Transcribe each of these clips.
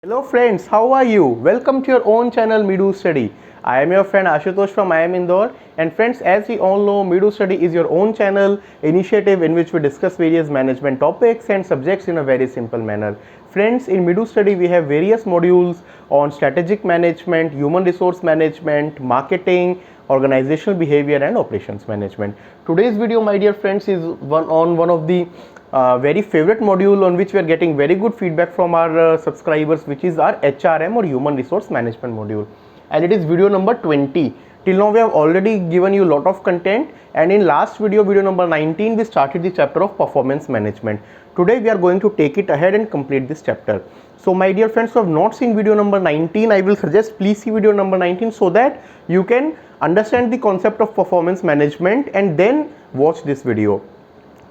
Hello friends, how are you? Welcome to your own channel Midu Study. I am your friend Ashutosh from IIM Indore, and friends, as we all know, Midu Study is your own channel initiative in which we discuss various management topics and subjects in a very simple manner. Friends, in Midu Study we have various modules on strategic management, human resource management, marketing, organizational behavior and operations management. Today's video, my dear friends, is one of the very favorite module on which we are getting very good feedback from our subscribers, which is our HRM or human resource management module, and it is video number 20. Till now we have already given you a lot of content, and in last video number 19, we started the chapter of performance management. Today we are going to take it ahead and complete this chapter. So my dear friends who have not seen video number 19, I will suggest please see video number 19 so that you can understand the concept of performance management and then watch this video.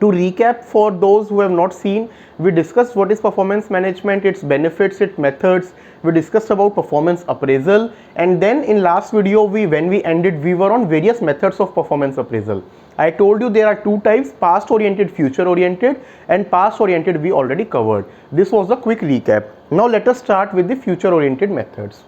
To recap, for those who have not seen, we discussed what is performance management, its benefits, its methods. We discussed about performance appraisal, and then in last video when we ended, we were on various methods of performance appraisal. I told you there are two types: past oriented, future oriented, and past oriented we already covered. This was a quick recap. Now let us start with the future oriented methods.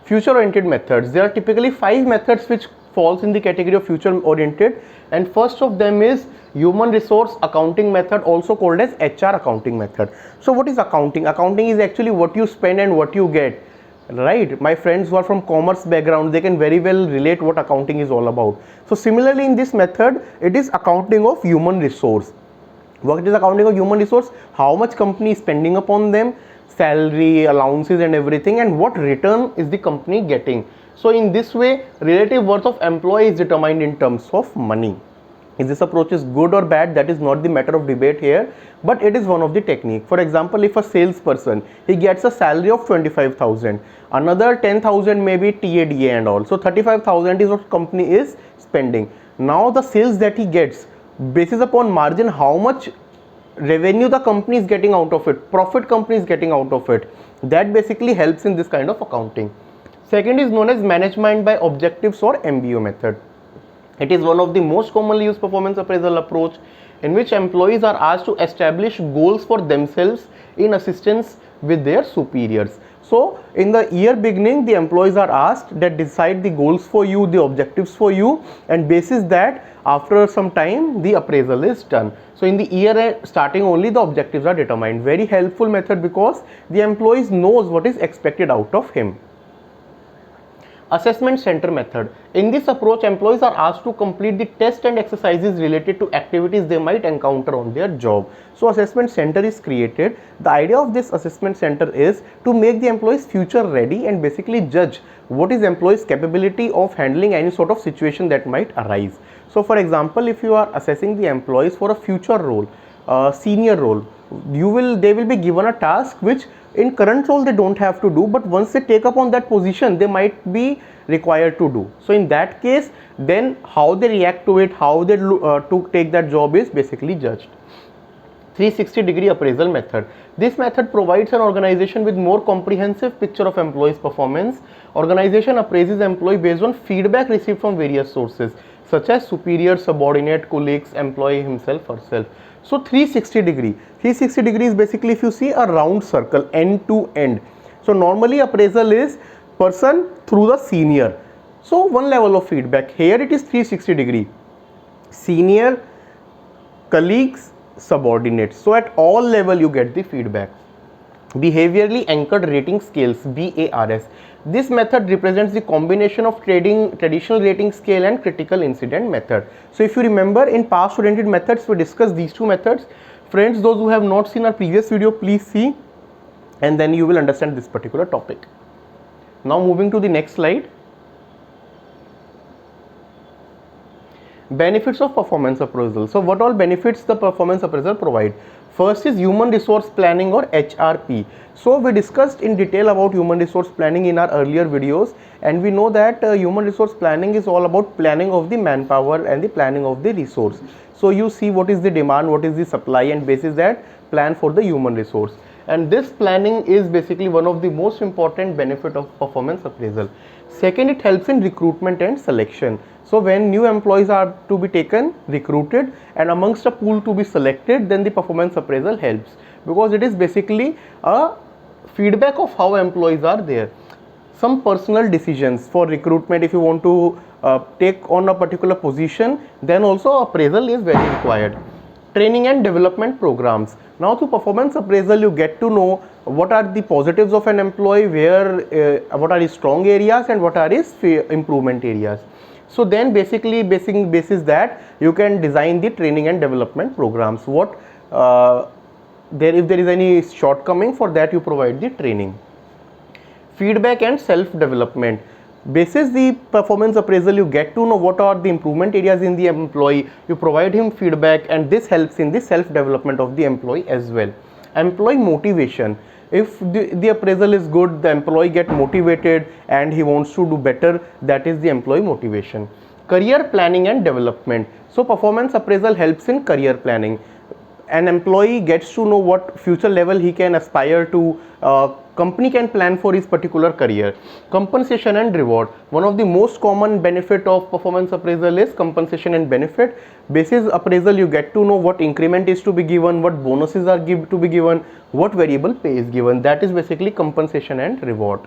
Future oriented methods, there are typically 5 methods which falls in the category of future oriented, and first of them is human resource accounting method, also called as HR accounting method. So what is accounting? Accounting is actually what you spend and what you get, right? My friends who are from commerce background, they can very well relate what accounting is all about. So similarly in this method, it is accounting of human resource. What is accounting of human resource? How much company is spending upon them, salary, allowances and everything, and what return is the company getting. So in this way, relative worth of employee is determined in terms of money. If this approach is good or bad, that is not the matter of debate here, but it is one of the technique. For example, if a salesperson, he gets a salary of 25,000, another 10,000 maybe TADA and all, so 35,000 is what company is spending. Now the sales that he gets, basis upon margin, how much revenue the company is getting out of it, profit company is getting out of it, that basically helps in this kind of accounting. Second is known as management by objectives or MBO method. It is one of the most commonly used performance appraisal approach in which employees are asked to establish goals for themselves in assistance with their superiors. So in the year beginning, the employees are asked that decide the goals for you, the objectives for you, and basis that after some time the appraisal is done. So in the year starting only the objectives are determined. Very helpful method because the employees knows what is expected out of him. Assessment center method. In this approach, employees are asked to complete the tests and exercises related to activities they might encounter on their job. So assessment center is created. The idea of this assessment center is to make the employees future ready and basically judge what is employees' capability of handling any sort of situation that might arise. So for example, if you are assessing the employees for a future role, senior role, they will be given a task which in current role they don't have to do, but once they take up on that position they might be required to do. So in that case, then how they react to it, how they to take that job is basically judged. 360-degree appraisal method. This method provides an organization with more comprehensive picture of employees' performance. Organization appraises employee based on feedback received from various sources such as superior, subordinate, colleagues, employee himself, herself. So 360 degree is basically, if you see, a round circle end to end. So normally appraisal is person through the senior. So one level of feedback. Here it is 360 degree. Senior, colleagues, subordinates. So at all level you get the feedback. Behaviorally anchored rating scales, BARS. This method represents the combination of traditional rating scale and critical incident method. So if you remember, in past oriented methods we discussed these two methods. Friends, those who have not seen our previous video, please see, and then you will understand this particular topic. Now moving to the next slide. Benefits of performance appraisal. So what all benefits the performance appraisal provide? First is human resource planning or HRP. So we discussed in detail about human resource planning in our earlier videos, and we know that human resource planning is all about planning of the manpower and the planning of the resource. So you see what is the demand, what is the supply, and basis that plan for the human resource. And this planning is basically one of the most important benefit of performance appraisal. Second, it helps in recruitment and selection. So when new employees are to be taken, recruited, and amongst a pool to be selected, then the performance appraisal helps, because it is basically a feedback of how employees are there. Some personal decisions for recruitment, if you want to take on a particular position, then also appraisal is very required. Training and development programs. Now through performance appraisal you get to know what are the positives of an employee, where what are his strong areas and what are his improvement areas. So then basically basis that you can design the training and development programs. What if there is any shortcoming, for that you provide the training. Feedback and self development. Basis the performance appraisal you get to know what are the improvement areas in the employee, you provide him feedback, and this helps in the self development of the employee as well. Employee motivation. If the appraisal is good, the employee get motivated and he wants to do better, that is the employee motivation. Career planning and development. So performance appraisal helps in career planning. An employee gets to know what future level he can aspire to, company can plan for his particular career. Compensation and reward. One of the most common benefit of performance appraisal is compensation and benefit. Basis appraisal you get to know what increment is to be given, what bonuses are to be given, what variable pay is given. That is basically compensation and reward.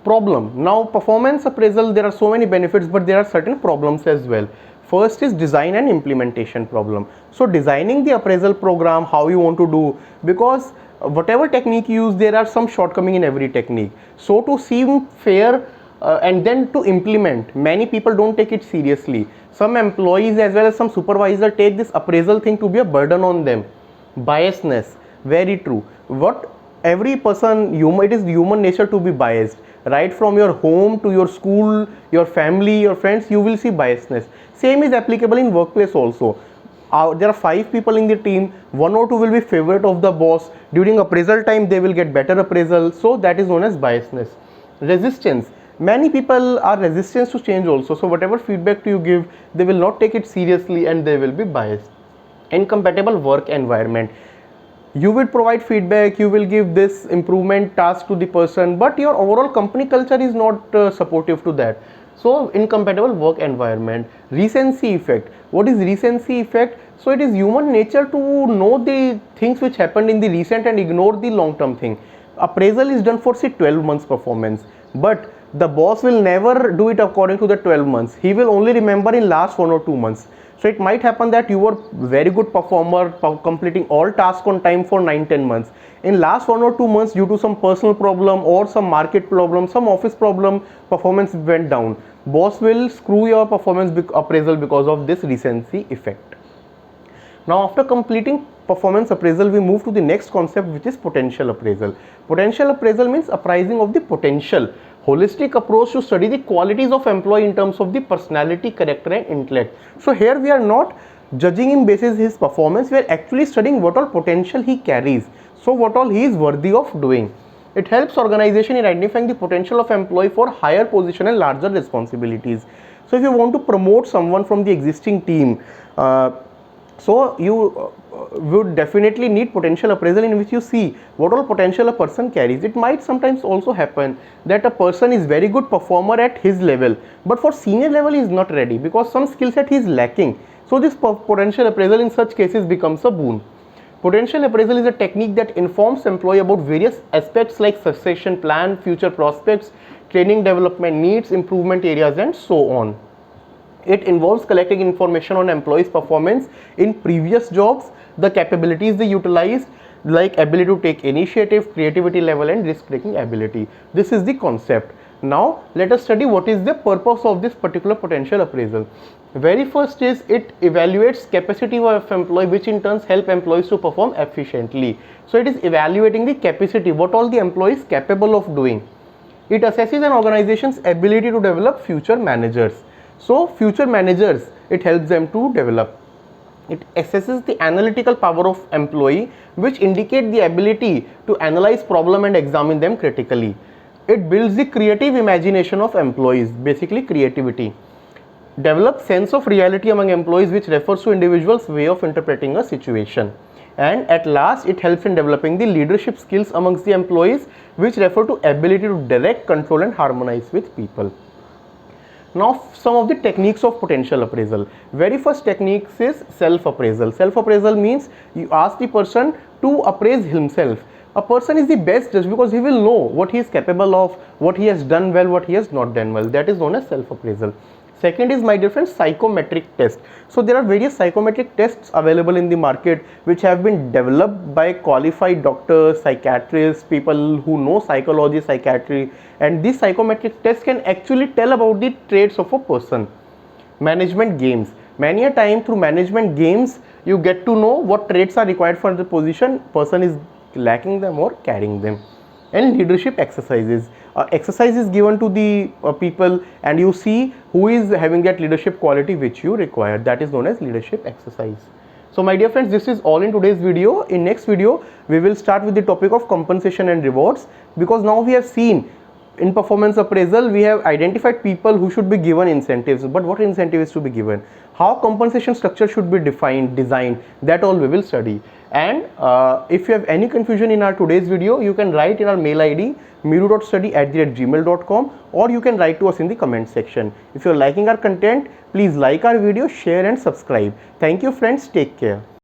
Problem. Now performance appraisal, there are so many benefits, but there are certain problems as well. First is design and implementation problem. So designing the appraisal program, how you want to do, because whatever technique you use, there are some shortcoming in every technique. So to seem fair and then to implement, many people don't take it seriously. Some employees as well as some supervisor take this appraisal thing to be a burden on them. Biasness, very true. What every person, it is human nature to be biased. Right from your home to your school, your family, your friends, you will see biasness. Same is applicable in workplace also. There are 5 people in the team, 1 or 2 will be favorite of the boss. During appraisal time they will get better appraisal, so that is known as biasness. Resistance. Many people are resistant to change also, so whatever feedback you give, they will not take it seriously and they will be biased. Incompatible work environment. You will provide feedback, you will give this improvement task to the person, but your overall company culture is not supportive to that. So incompatible work environment. Recency effect. What is recency effect? So it is human nature to know the things which happened in the recent and ignore the long term thing. Appraisal is done for say 12 months performance, but the boss will never do it according to the 12 months. He will only remember in last 1 or 2 months. So it might happen that you were very good performer, completing all tasks on time for 9-10 months. In last 1 or 2 months, due to some personal problem or some market problem, some office problem, performance went down. Boss will screw your performance appraisal because of this recency effect. Now after completing performance appraisal, we move to the next concept, which is potential appraisal. Potential appraisal means appraising of the potential. Holistic approach to study the qualities of employee in terms of the personality, character and intellect. So here we are not judging him basis his performance, we are actually studying what all potential he carries. So what all he is worthy of doing. It helps organization in identifying the potential of employee for higher position and larger responsibilities. So if you want to promote someone from the existing team, so you would definitely need potential appraisal, in which you see what all potential a person carries. It might sometimes also happen that a person is very good performer at his level, but for senior level he is not ready because some skill set he is lacking. So this potential appraisal in such cases becomes a boon. Potential appraisal is a technique that informs employee about various aspects like succession plan, future prospects, training development needs, improvement areas and so on. It involves collecting information on employees' performance in previous jobs, the capabilities they utilized, like ability to take initiative, creativity level and risk-taking ability. This is the concept. Now let us study what is the purpose of this particular potential appraisal. Very first is it evaluates capacity of employee, which in turn help employees to perform efficiently. So it is evaluating the capacity, what all the employee is capable of doing. It assesses an organization's ability to develop future managers. So future managers, it helps them to develop. It assesses the analytical power of employee, which indicate the ability to analyze problem and examine them critically. It builds the creative imagination of employees, basically creativity. Develop sense of reality among employees, which refers to individuals' way of interpreting a situation. And at last, it helps in developing the leadership skills amongst the employees, which refer to ability to direct, control and harmonize with people. Now some of the techniques of potential appraisal. Very first technique is self-appraisal. Self-appraisal means you ask the person to appraise himself. A person is the best judge because he will know what he is capable of, what he has done well, what he has not done well. That is known as self-appraisal. Second is, my dear friends, psychometric test. So there are various psychometric tests available in the market which have been developed by qualified doctors, psychiatrists, people who know psychology, psychiatry, and these psychometric tests can actually tell about the traits of a person. Management games. Many a time through management games you get to know what traits are required for the position, person is lacking them or carrying them. And leadership exercises. Exercise is given to the people and you see who is having that leadership quality which you require. That is known as leadership exercise. So my dear friends, this is all in today's video. In next video we will start with the topic of compensation and rewards, because now we have seen in performance appraisal we have identified people who should be given incentives, but what incentive is to be given, how compensation structure should be designed, that all we will study. And if you have any confusion in our today's video, you can write in our mail id midu.study@gmail.com, or you can write to us in the comment section. If you are liking our content, please like our video, share and subscribe. Thank you friends, take care.